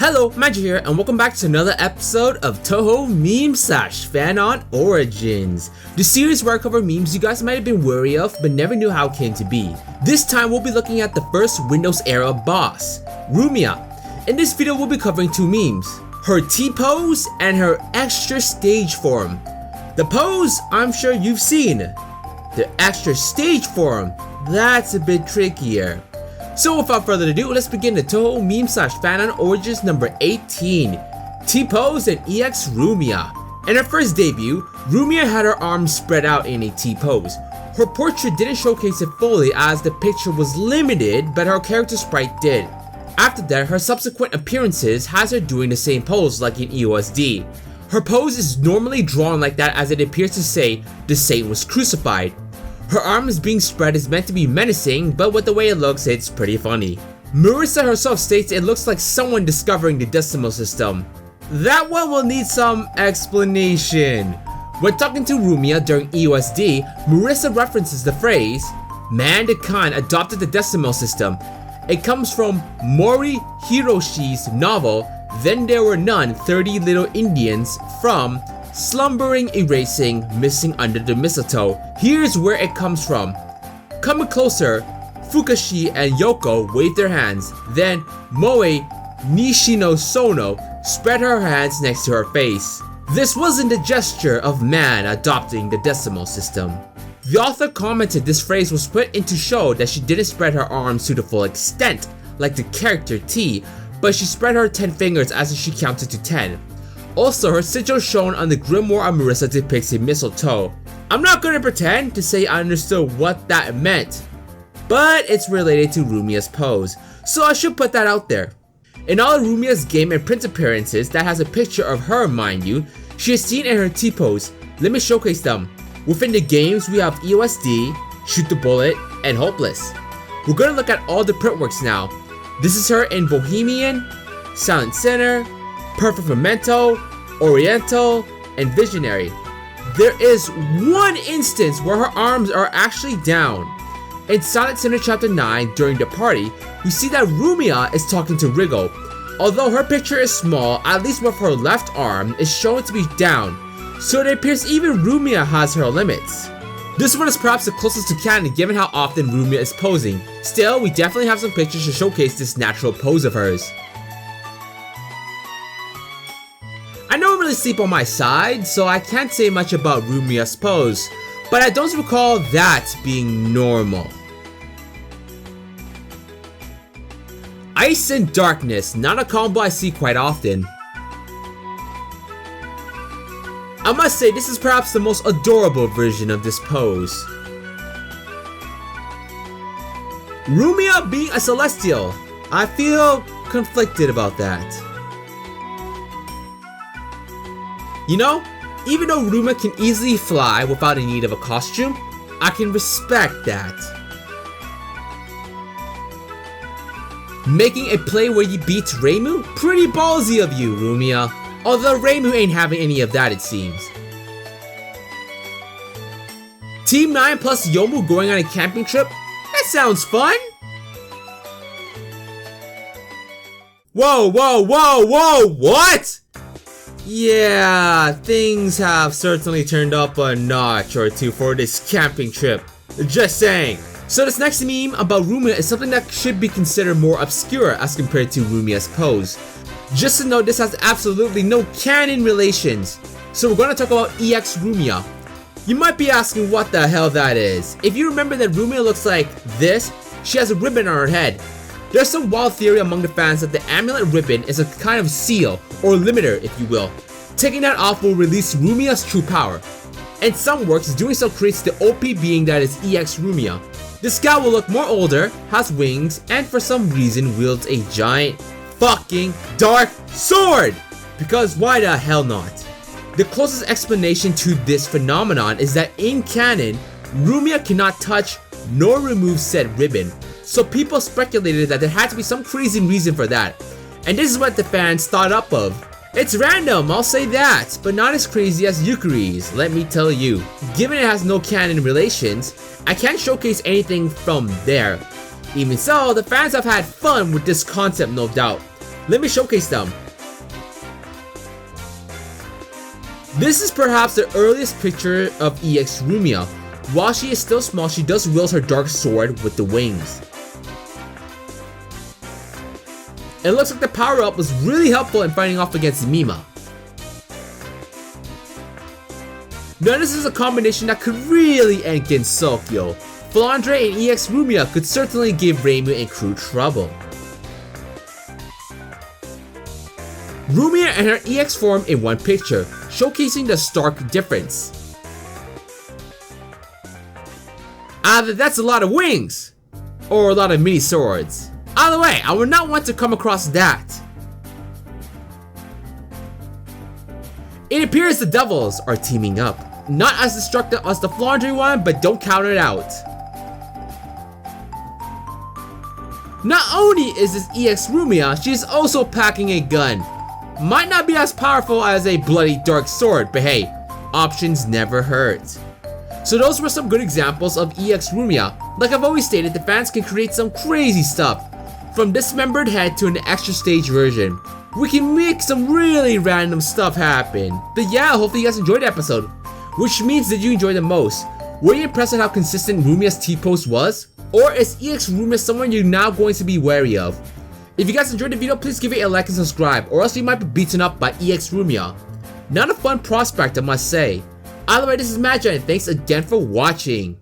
Hello, Magi here, and welcome back to another episode of Touhou Meme/Fanon Origins, the series where I cover memes you guys might have been wary of but never knew how it came to be. This time we'll be looking at the first Windows era boss, Rumia. In this video we'll be covering two memes, her T-pose and her extra stage form. The pose, I'm sure you've seen. The extra stage form, that's a bit trickier. So without further ado, let's begin the Touhou Meme/Fanon Origins number 18, T-pose and EX Rumia. In her first debut, Rumia had her arms spread out in a T-pose. Her portrait didn't showcase it fully as the picture was limited, but her character sprite did. After that, her subsequent appearances has her doing the same pose like in EOSD. Her pose is normally drawn like that as it appears to say the saint was crucified. Her arms being spread is meant to be menacing, but with the way it looks, it's pretty funny. Marissa herself states it looks like someone discovering the decimal system. That one will need some explanation. When talking to Rumia during EOSD, Marissa references the phrase, "Mankind adopted the decimal system." It comes from Mori Hiroshi's novel, Then There Were None, 30 Little Indians, from Slumbering, Erasing, Missing Under the Mistletoe. Here's where it comes from. Coming closer, Fukashi and Yoko waved their hands. Then Moe Nishino Sono spread her hands next to her face. This wasn't a gesture of man adopting the decimal system. The author commented this phrase was put in to show that she didn't spread her arms to the full extent, like the character T, but she spread her 10 fingers as if she counted to 10. Also, her sigil shown on the grimoire of Marissa depicts a mistletoe. I'm not gonna pretend to say I understood what that meant, but it's related to Rumia's pose, so I should put that out there. In all of Rumia's game and print appearances that has a picture of her, mind you, she is seen in her T-pose. Let me showcase them. Within the games we have EOSD, Shoot the Bullet, and Hopeless. We're gonna look at all the printworks now. This is her in Bohemian, Silent Sinner, Perfect Memento, Oriental, and Visionary. There is one instance where her arms are actually down. In Silent Sinner Chapter 9, during the party, we see that Rumia is talking to Rigo. Although her picture is small, at least with her left arm is shown to be down, so it appears even Rumia has her limits. This one is perhaps the closest to canon given how often Rumia is posing. Still, we definitely have some pictures to showcase this natural pose of hers. I don't really sleep on my side, so I can't say much about Rumia's pose, but I don't recall that being normal. Ice and Darkness, not a combo I see quite often. I must say this is perhaps the most adorable version of this pose. Rumia being a celestial, I feel conflicted about that. You know, even though Rumia can easily fly without a need of a costume, I can respect that. Making a play where you beat Reimu? Pretty ballsy of you, Rumia. Although Reimu ain't having any of that, it seems. Team 9 plus Yomu going on a camping trip? That sounds fun! Whoa, whoa, whoa, whoa, what? Yeah, things have certainly turned up a notch or two for this camping trip. Just saying. So this next meme about Rumia is something that should be considered more obscure as compared to Rumia's pose. Just to note, this has absolutely no canon relations. So we're going to talk about EX Rumia. You might be asking what the hell that is. If you remember that Rumia looks like this, she has a ribbon on her head. There's some wild theory among the fans that the amulet ribbon is a kind of seal, or limiter if you will. Taking that off will release Rumia's true power. In some works, doing so creates the OP being that is EX Rumia. This guy will look more older, has wings, and for some reason wields a giant fucking dark sword! Because why the hell not? The closest explanation to this phenomenon is that in canon, Rumia cannot touch nor remove said ribbon. So people speculated that there had to be some crazy reason for that. And this is what the fans thought up of. It's random, I'll say that, but not as crazy as Yukari's, let me tell you. Given it has no canon relations, I can't showcase anything from there. Even so, the fans have had fun with this concept, no doubt. Let me showcase them. This is perhaps the earliest picture of EX Rumia. While she is still small, she does wield her dark sword with the wings. It looks like the power-up was really helpful in fighting off against Mima. Now this is a combination that could really end Gensokyo. Flandre and EX Rumia could certainly give Reimu and crew trouble. Rumia and her EX form in one picture, showcasing the stark difference. That's a lot of wings! Or a lot of mini swords. Either way, I would not want to come across that. It appears the devils are teaming up. Not as destructive as the Flandre one, but don't count it out. Not only is this EX Rumia, she is also packing a gun. Might not be as powerful as a bloody dark sword, but hey, options never hurt. So those were some good examples of EX Rumia. Like I've always stated, the fans can create some crazy stuff. From dismembered head to an extra stage version. We can make some really random stuff happen. But yeah, hopefully you guys enjoyed the episode. Which means did you enjoy the most? Were you impressed at how consistent Rumia's T-pose was? Or is EX Rumia someone you're now going to be wary of? If you guys enjoyed the video, please give it a like and subscribe, or else you might be beaten up by EX Rumia. Not a fun prospect, I must say. Either way, this is Magi, and thanks again for watching.